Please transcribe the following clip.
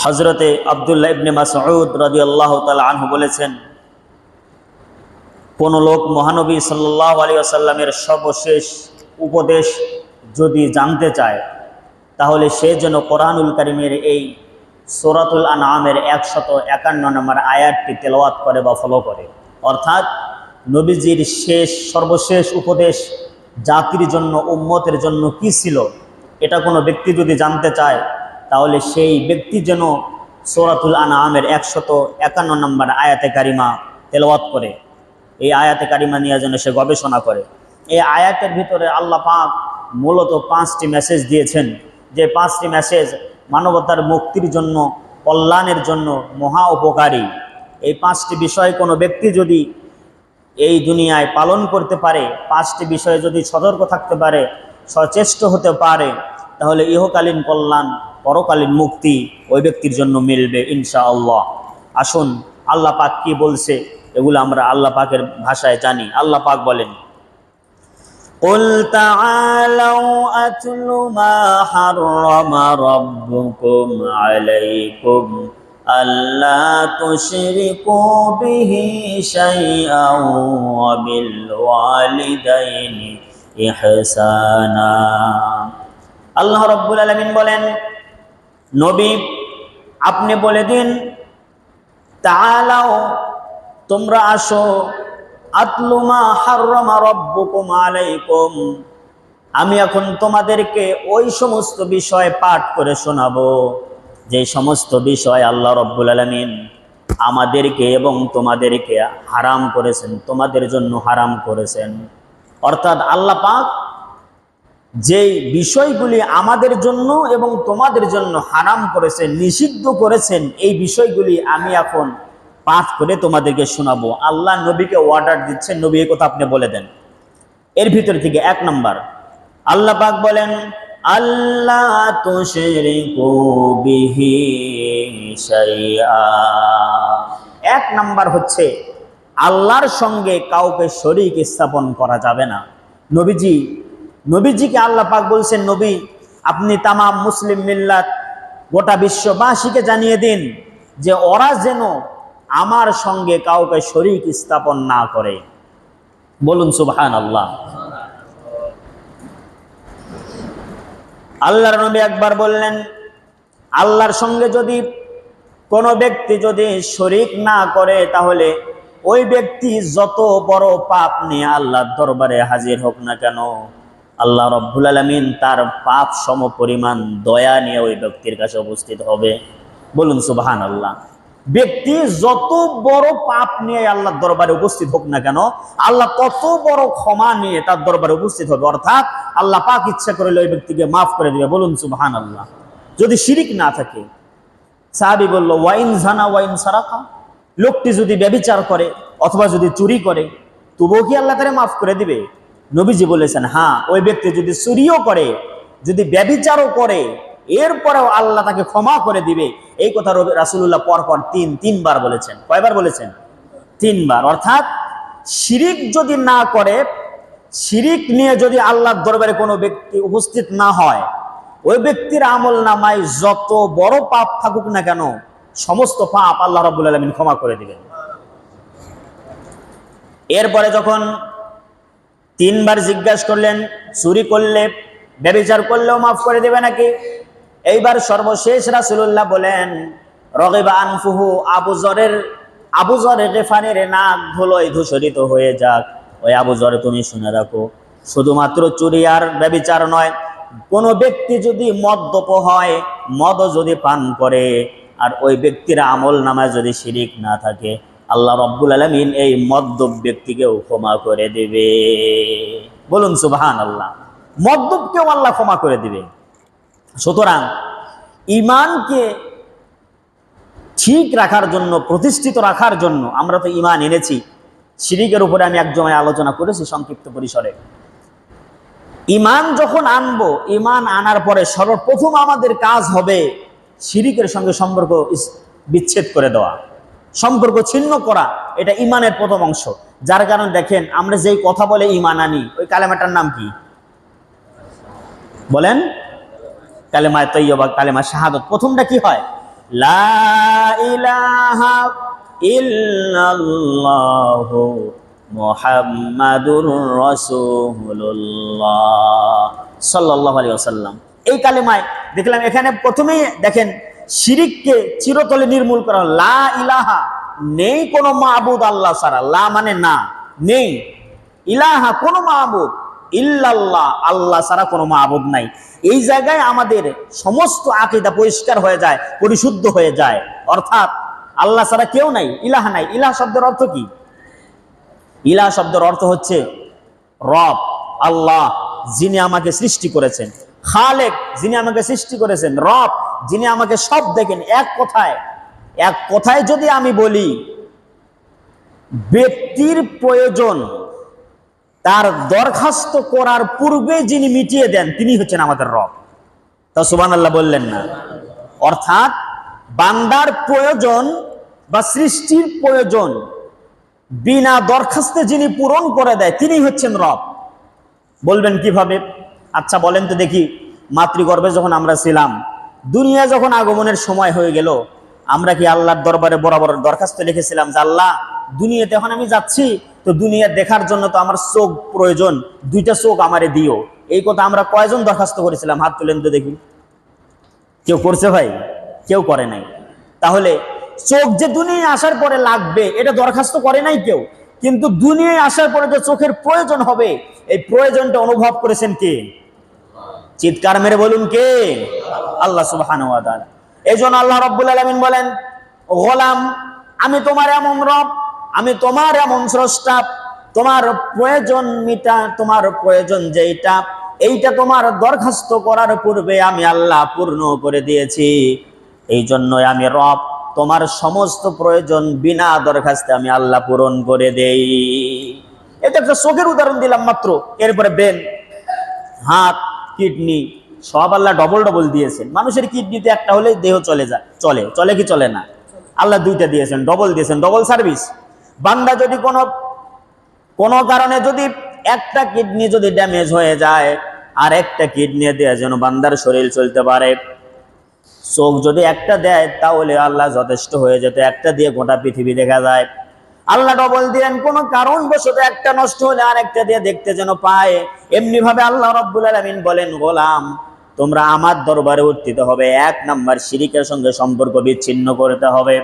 হযরতে আব্দুল্লাহ ইবনে মাসউদ রাদিয়াল্লাহু তাআলা আনহু বলেছেন, কোন লোক মহানবী সাল্লাল্লাহু আলাইহি ওয়াসাল্লামের সর্বশেষ উপদেশ যদি জানতে চায় তাহলে সে যেন কোরআনুল কারীমের এই সূরাতুল আনআমের 151 নম্বর আয়াতটি তেলাওয়াত করে বা ফলো করে। অর্থাৎ নবীজির সর্বশেষ উপদেশ জাতির জন্য, উম্মতের জন্য কি ছিল, এটা কোনো ব্যক্তি যদি জানতে চায় তাহলে সেই ব্যক্তি যেন সূরাতুল আনআমের 151 নম্বর আয়াতে কারিমা তেলাওয়াত করে। এই আয়াতে কারিমা নিয়ে যেন সে গবেষণা করে। এই আয়াতের ভিতরে আল্লাহ পাক মূলত 5টি মেসেজ দিয়েছেন, যে 5টি মেসেজ মানবতার মুক্তির জন্য, কল্যাণের জন্য মহা উপকারী। এই 5টি বিষয় কোনো ব্যক্তি যদি এই দুনিয়ায় পালন করতে পারে, 5টি বিষয়ে যদি সতর্ক থাকতে পারে, সচেষ্ট হতে পারে, তাহলে ইহকালীন কল্যাণ, পরকালীন মুক্তি ওই ব্যক্তির জন্য মিলবে ইনশাআল্লাহ। আসুন আল্লাহ পাক কি বলছে এগুলো আমরা আল্লাহ পাকের ভাষায় জানি। আল্লাহ পাক বলেন, قُلْ تَعَالَوْا أَتْلُ مَا حَرَّمَ رَبُّكُمْ عَلَيْكُمْ أَلَّا تُشْرِكُوا بِهِ شَيْئًا وَبِالْوَالِدَيْنِ إِحْسَانًا। আল্লাহ রাব্বুল আলামিন বলেন, নবী আপনি বলে দিন, তাআলাও তোমরা আসো, আতলু মা হাররামা রাব্বুকুম আলাইকুম, আমি এখন তোমাদেরকে ওই সমস্ত বিষয় পাঠ করে শোনাবো যে সমস্ত বিষয় আল্লাহ রাব্বুল আলামিন আমাদেরকে এবং তোমাদেরকে হারাম করেছেন, তোমাদের জন্য হারাম করেছেন। অর্থাৎ আল্লাহ পাক যেই বিষয়গুলি আমাদের জন্য এবং তোমাদের জন্য হারাম করেছেন, নিষিদ্ধ করেছেন, এই বিষয়গুলি আমি এখন পাঠ করে তোমাদেরকে শোনাবো। আল্লাহ নবীকে অর্ডার দিচ্ছেন, নবী এই কথা আপনি বলে দেন। এর ভিতর থেকে 1 নাম্বার আল্লাহ পাক বলেন, আল্লাহ তুশরিকু বিহি শাইআ। 1 নাম্বার হচ্ছে আল্লাহর সঙ্গে কাউকে শরীক স্থাপন করা যাবে না। নবীজিকে আল্লাহ পাক বলছেন, নবী আপনি তামাম মুসলিম মিল্লাত, গোটা বিশ্ববাসীকে জানিয়ে দিন যে ওরা যেন আমার সঙ্গে কাউকে শরীক স্থাপন না করে। বলুন সুবহানাল্লাহ। আল্লাহর নবী একবার বললেন, আল্লাহর সঙ্গে যদি কোনো ব্যক্তি যদি শরীক না করে তাহলে ওই ব্যক্তি যত বড় পাপ নিয়ে আল্লাহর দরবারে হাজির হোক না কেন, আল্লাহ রাব্বুল আলামিন তার পাপ সম পরিমাণ দয়া নিয়ে ওই ব্যক্তির কাছে উপস্থিত হবে। বলুন সুবহানাল্লাহ। ব্যক্তি যত বড় পাপ নিয়ে আল্লাহর দরবারে উপস্থিত হোক না কেন, আল্লাহ তত বড় ক্ষমা নিয়ে তার দরবারে উপস্থিত হবে। অর্থাৎ আল্লাহ পাক ইচ্ছা করলে ওই ব্যক্তিকে মাফ করে দিবে। বলুন সুবহানাল্লাহ। যদি শিরিক না থাকে। সাহাবী বলল, ওয়াইন জানা ওয়াইন সারাকা, লোকটি যদি ব্যভিচার করে অথবা যদি চুরি করে তবুও কি আল্লাহ তারে মাফ করে দিবে? নবীজি বলেছেন, হ্যাঁ, ওই ব্যক্তি যদি চুরিও করে, যদি ব্যভিচারও করে, এরপরেও আল্লাহ তাকে ক্ষমা করে দিবে। এই কথা রাসূলুল্লাহ পরপর তিনবার বলেছেন। কয়বার বলেছেন? 3 বার। অর্থাৎ শিরিক যদি না করে, শিরিক নিয়ে যদি আল্লাহর দরবারে কোনো ব্যক্তি উপস্থিত না হয়, ওই ব্যক্তির আমল নামায় যত বড় পাপ থাকুক না কেন, সমস্ত পাপ আল্লাহ রাব্বুল আলামিন ক্ষমা করে দিবেন। এরপরে যখন 3 বার জিজ্ঞাসা করলেন, চুরি করলে, ব্যভিচার করলেও মাফ করে দেবে নাকি? এইবার সর্বশেষ রাসূলুল্লাহ বলেন, রগিবা আনফুহু, আবু যর গিফারির নাক ধুলোয় ধূসরিত হয়ে যাক। ওই আবু যর, তুমি শুনে রাখো, শুধুমাত্র চুরি আর ব্যভিচার নয়, কোনো ব্যক্তি যদি মদ্যপ হয়, মদ যদি পান করে, আর ওই ব্যক্তির আমল নামায় যদি শিরিক না থাকে, আল্লাহ রাব্বুল আলামিন এই মদ্যপ ব্যক্তিকেও ক্ষমা করে দিবে। বলুন সুবহানাল্লাহ। মদ্যপকেও আল্লাহ ক্ষমা করে দিবে। সুতরাং ঈমানকে ঠিক রাখার জন্য, প্রতিষ্ঠিত রাখার জন্য, আমরা তো ঈমান এনেছি। শিরিকের উপরে আমি এক সময় আলোচনা করেছি সংক্ষিপ্ত পরিসরে। ঈমান যখন আনবো, ঈমান আনার পরে সর্বপ্রথম আমাদের কাজ হবে শিরিকের সঙ্গে সম্পর্ক বিচ্ছেদ করে দেওয়া, সম্পর্ক ছিন্ন করা। এটা ঈমানের প্রথম অংশ। যার কারণে দেখেন, আমরা যেই কথা বলে ঈমান আনি, ওই কালেমাটার নাম কি বলেন? কালেমা তৈয়বা, কালেমা শাহাদত। প্রথমটা কি হয়? লা ইলাহা ইল্লাল্লাহু মুহাম্মাদুর রাসূলুল্লাহ সাল্লাল্লাহু আলাইহি ওয়াসাল্লাম। এই কালেমায় দেখলাম এখানে প্রথমেই দেখেন শিরিককে চিরতরে নির্মূল করা। লা ইলাহা, নেই কোনো মাবুদ আল্লাহ ছাড়া। লা মানে না, নেই। ইলাহা কোনো মাবুদ, ইল্লাল্লাহ আল্লাহ ছাড়া কোনো মাবুদ নাই। এই জায়গায় আমাদের সমস্ত আকীদা পরিষ্কার হয়ে যায়, পরিশুদ্ধ হয়ে যায়। অর্থাৎ আল্লাহ ছাড়া কেউ নাই, ইলাহ নাই। ইলাহ শব্দের অর্থ কি? ইলাহ শব্দের অর্থ হচ্ছে রব, আল্লাহ যিনি আমাকে সৃষ্টি করেছেন, খালেক যিনি আমাকে সৃষ্টি করেছেন, রব যিনি আমাকে সব দেখেন। এক কথায় যদি আমি বলি, ব্যক্তির প্রয়োজন তার দরখাস্ত করার পূর্বে যিনি মিটিয়ে দেন তিনি হচ্ছেন আমাদের রব। তা সুবহানাল্লাহ বললেন না? অর্থাৎ বান্দার প্রয়োজন বা সৃষ্টির প্রয়োজন বিনা দরখাস্তে যিনি পূরণ করে দেয় তিনি হচ্ছেন রব। বলবেন কিভাবে? আচ্ছা বলেন তো দেখি, মাতৃগর্ভে যখন আমরা ছিলাম, দুনিয়া যখন আগমনের সময় হয়ে গেল, আমরা কি আল্লাহর দরবারে বরাবর দরখাস্ত লিখেছিলাম যে আল্লাহ, দুনিয়াতে এখন আমি যাচ্ছি, তো দুনিয়া দেখার জন্য তো আমার চোখ প্রয়োজন, দুইটা চোখ আমারে দিও। এই কথা আমরা কয়জন দরখাস্ত করেছিলাম? হাত তুলেন তো দেখি। কেউ করছে ভাই? কেউ করে নাই। তাহলে চোখ যে দুনিয়ায় আসার পরে লাগবে এটা দরখাস্ত করে নাই কেউ, কিন্তু দুনিয়ায় আসার পরে যে চোখের প্রয়োজন হবে এই প্রয়োজনটা অনুভব করেছেন কে? চিৎকার মেরে বলুন কে? আল্লাহ সুবহানাহু ওয়া তাআলা। এইজন্য আল্লাহ রাব্বুল আলামিন বলেন, গোলাম আমি তোমার এমন রব, আমি তোমার এমন স্রষ্টা, তোমার প্রয়োজন তোমার প্রয়োজন যেইটা, এইটা তোমার দরখাস্ত করার পূর্বে আমি আল্লাহ পূর্ণ করে দিয়েছি। এই জন্যই আমি রব, তোমার সমস্ত প্রয়োজন বিনা দরখাস্তে আমি আল্লাহ পূরণ করে দেই। এটা একটা চোখের উদাহরণ দিলাম মাত্র। এরপরে ব্রেন, হাত, কিডনি সব আল্লাহ ডবল ডবল দিয়েছেন। মানুষের কিডনিতে একটা হলে দেহ চলে কি চলে না? আল্লাহ দুইটা দিয়েছেন, ডবল দিয়েছেন, ডবল সার্ভিস। বান্দা যদি কোনো কারণে যদি একটা কিডনি যদি ড্যামেজ হয়ে যায়, আর একটা কিডনি দেয়া যেন বান্দার শরীর চলতে পারে। চোখ যদি একটা দেয় তাহলে আল্লাহ যথেষ্ট হয়ে যেত, একটা দিয়ে গোটা পৃথিবী দেখা যায়। আল্লাহ ডবল দিলেন, কোন কারণবশত একটা নষ্ট হলে আর একটা দিয়ে দেখতে যেন পায়। এমনি ভাবে আল্লাহ রাব্বুল আলামিন বলেন, গোলাম তোমরা আমার দরবারে উত্থিত হবে, 1 নাম্বার শিরিকের সঙ্গে সম্পর্ক বিচ্ছিন্ন করতে হবে।